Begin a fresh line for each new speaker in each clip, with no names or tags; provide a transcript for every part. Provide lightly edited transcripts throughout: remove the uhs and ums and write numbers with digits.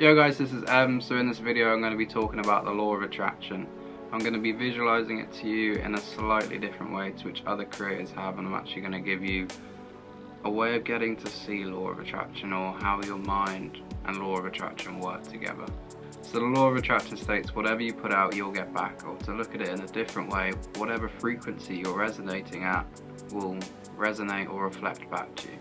Yo guys, this is Em. So in this video I'm going to be talking about the law of attraction. I'm going to be visualizing it to you in a slightly different way to which other creators have, and I'm actually going to give you a way of getting to see law of attraction, or how your mind and law of attraction work together. So the law of attraction states whatever you put out you'll get back, or to look at it in a different way, whatever frequency you're resonating at will resonate or reflect back to you.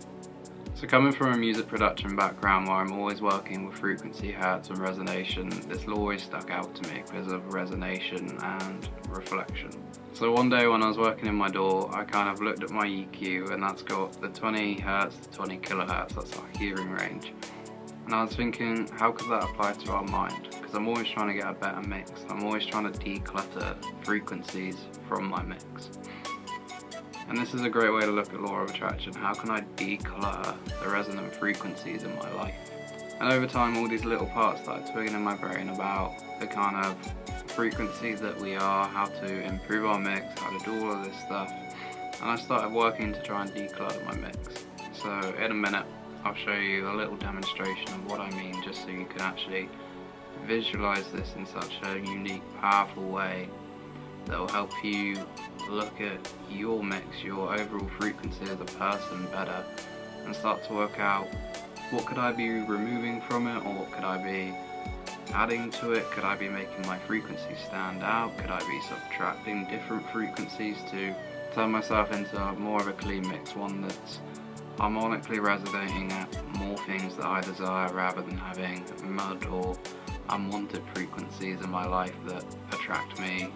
So coming from a music production background where I'm always working with frequency, hertz and resonation, this law always stuck out to me because of resonation and reflection. So one day when I was working in my DAW, I kind of looked at my EQ, and that's got the 20 hertz to 20 kilohertz, that's our hearing range. And I was thinking, how could that apply to our mind? Because I'm always trying to get a better mix. I'm always trying to declutter frequencies from my mix. And this is a great way to look at law of attraction. How can I declutter the resonant frequencies in my life? And over time, all these little parts started twigging in my brain about the kind of frequencies that we are, how to improve our mix, how to do all of this stuff. And I started working to try and declutter my mix. So in a minute, I'll show you a little demonstration of what I mean, just so you can actually visualize this in such a unique, powerful way that will help you look at your mix, your overall frequency as a person better, and start to work out what could I be removing from it, or what could I be adding to it. Could I be making my frequency stand out? Could I be subtracting different frequencies to turn myself into more of a clean mix, one that's harmonically resonating at more things that I desire, rather than having mud or unwanted frequencies in my life that attract me,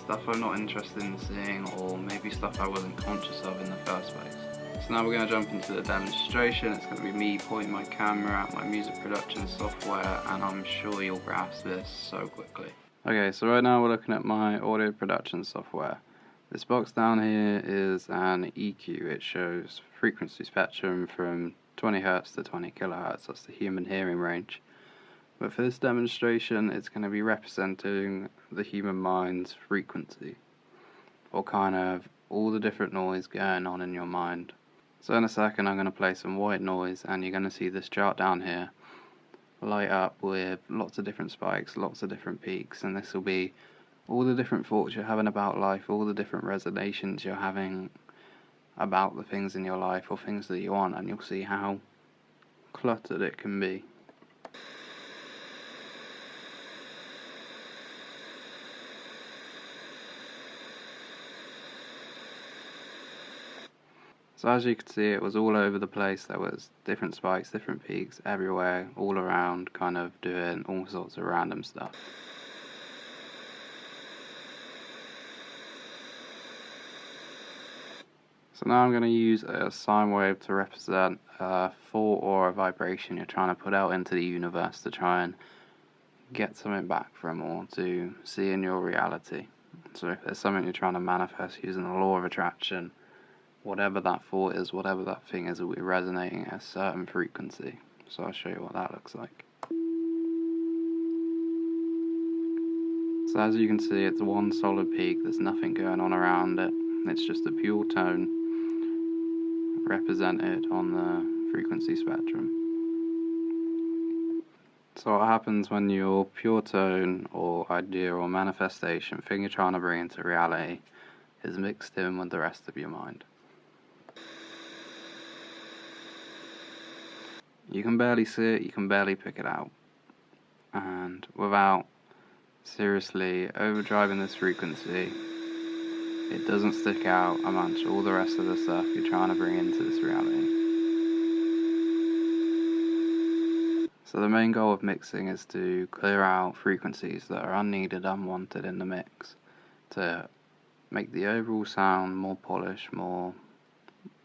stuff I'm not interested in seeing, or maybe stuff I wasn't conscious of in the first place. So now we're going to jump into the demonstration. It's going to be me pointing my camera at my music production software, and I'm sure you'll grasp this so quickly. Okay, so right now we're looking at my audio production software. This box down here is an EQ. It shows frequency spectrum from 20 Hz to 20 kHz. That's the human hearing range. But for this demonstration, it's going to be representing the human mind's frequency, or kind of all the different noise going on in your mind. So in a second I'm going to play some white noise, and you're going to see this chart down here light up with lots of different spikes, lots of different peaks, and this will be all the different thoughts you're having about life, all the different resonations you're having about the things in your life or things that you want, and you'll see how cluttered it can be. So as you can see, it was all over the place. There was different spikes, different peaks everywhere, all around, kind of doing all sorts of random stuff. So now I'm going to use a sine wave to represent a thought or a vibration you're trying to put out into the universe to try and get something back from, or to see in your reality. So if there's something you're trying to manifest using the law of attraction, whatever that thought is, whatever that thing is, will be resonating at a certain frequency. So I'll show you what that looks like. So as you can see, it's one solid peak. There's nothing going on around it. It's just a pure tone represented on the frequency spectrum. So what happens when your pure tone or idea or manifestation, thing you're trying to bring into reality, is mixed in with the rest of your mind? You can barely see it, you can barely pick it out. And without seriously overdriving this frequency, it doesn't stick out amongst all the rest of the stuff you're trying to bring into this reality. So the main goal of mixing is to clear out frequencies that are unneeded, unwanted in the mix, to make the overall sound more polished, more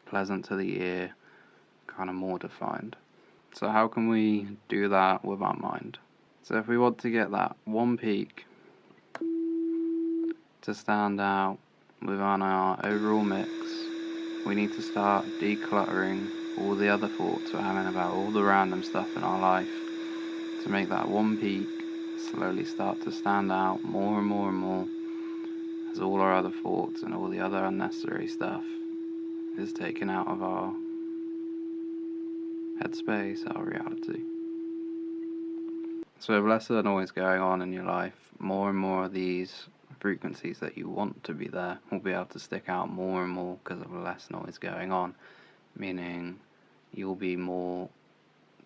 pleasant to the ear, kind of more defined. So how can we do that with our mind? So if we want to get that one peak to stand out within our overall mix, we need to start decluttering all the other thoughts we're having about all the random stuff in our life, to make that one peak slowly start to stand out more and more and more, as all our other thoughts and all the other unnecessary stuff is taken out of our headspace, our reality. So with less noise going on in your life, more and more of these frequencies that you want to be there will be able to stick out more and more because of less noise going on, meaning you'll be more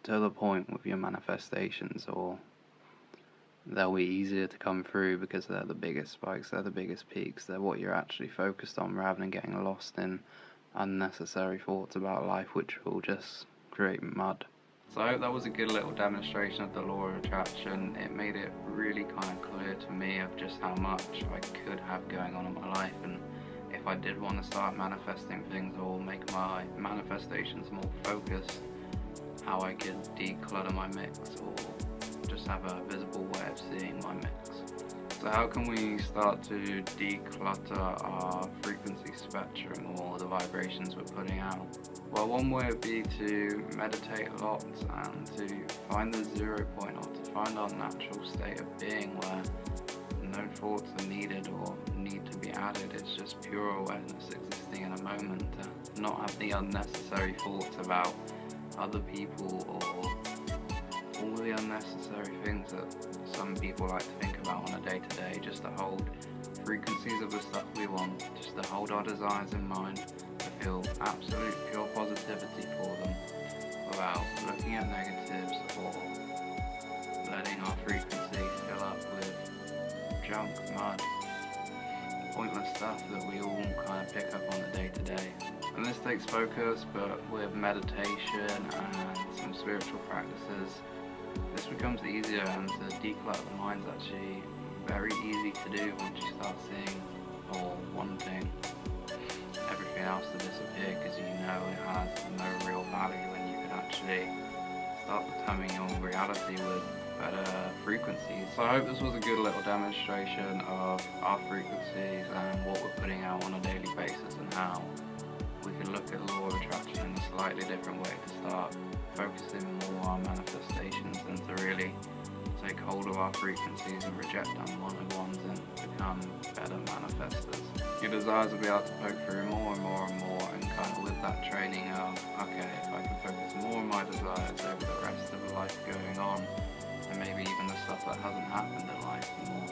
to the point with your manifestations, or they'll be easier to come through because they're the biggest spikes, they're the biggest peaks, they're what you're actually focused on rather than getting lost in unnecessary thoughts about life which will just create mud. So I hope that was a good little demonstration of the law of attraction. It made it really kind of clear to me of just how much I could have going on in my life, and if I did want to start manifesting things or make my manifestations more focused, how I could declutter my mix or just have a visible way of seeing my mix. So how can we start to declutter our frequency spectrum or the vibrations we're putting out? Well, one way would be to meditate a lot and to find the 0 point, or to find our natural state of being where no thoughts are needed or need to be added. It's just pure awareness existing in a moment. Not have the unnecessary thoughts about other people or all the unnecessary things that some people like to think about on a day-to-day, just to hold frequencies of the stuff we want, just to hold our desires in mind, to feel absolute pure positivity for them without looking at negatives or letting our frequency fill up with junk, mud, pointless stuff that we all kind of pick up on the day-to-day. And this takes focus, but with meditation and some spiritual practices, this becomes easier, and to declutter the mind is actually very easy to do once you start seeing or wanting everything else to disappear, because you know it has no real value, and you can actually start determining your reality with better frequencies. So I hope this was a good little demonstration of our frequencies and what we're putting out on a daily basis, and how we can look at law of attraction in a slightly different way to start focusing more on manifestations, and to really take hold of our frequencies and reject unwanted ones and become better manifestors. Your desires will be able to poke through more and more and more, and kind of with that training of, okay, if I can focus more on my desires over the rest of the life going on, and maybe even the stuff that hasn't happened in life, the more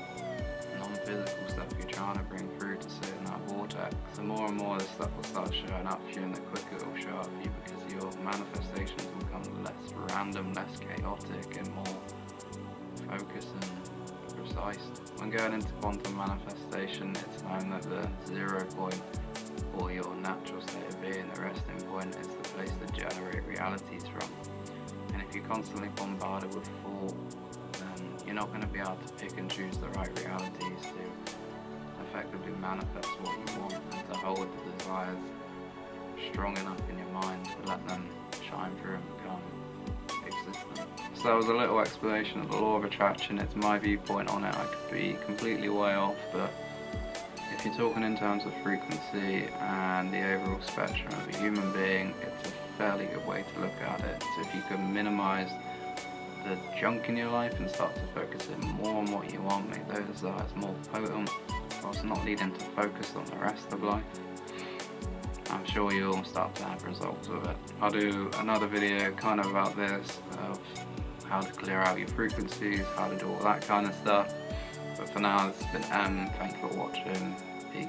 non-physical stuff you're trying to bring through to sit in that vortex, the more and more this stuff will start showing up for you, and the quicker it will show up for you, because your manifestations will become less random, less chaotic, and more focused and precise. When going into quantum manifestation, it's known that the 0 point, or your natural state of being, the resting point, is the place to generate realities from. And if you're constantly bombarded with thought, then you're not going to be able to pick and choose the right realities to effectively manifest what you want, and to hold the desires strong enough in your mind to let them shine through and become existent. So that was a little explanation of the law of attraction. It's my viewpoint on it. I could be completely way off, but if you're talking in terms of frequency and the overall spectrum of a human being, it's a fairly good way to look at it. So if you can minimize the junk in your life and start to focus in more on what you want, make those desires more potent, whilst not needing to focus on the rest of life, I'm sure you'll start to have results with it. I'll do another video kind of about this, of how to clear out your frequencies, how to do all that kind of stuff. But for now, this has been M. Thanks for watching. Peace.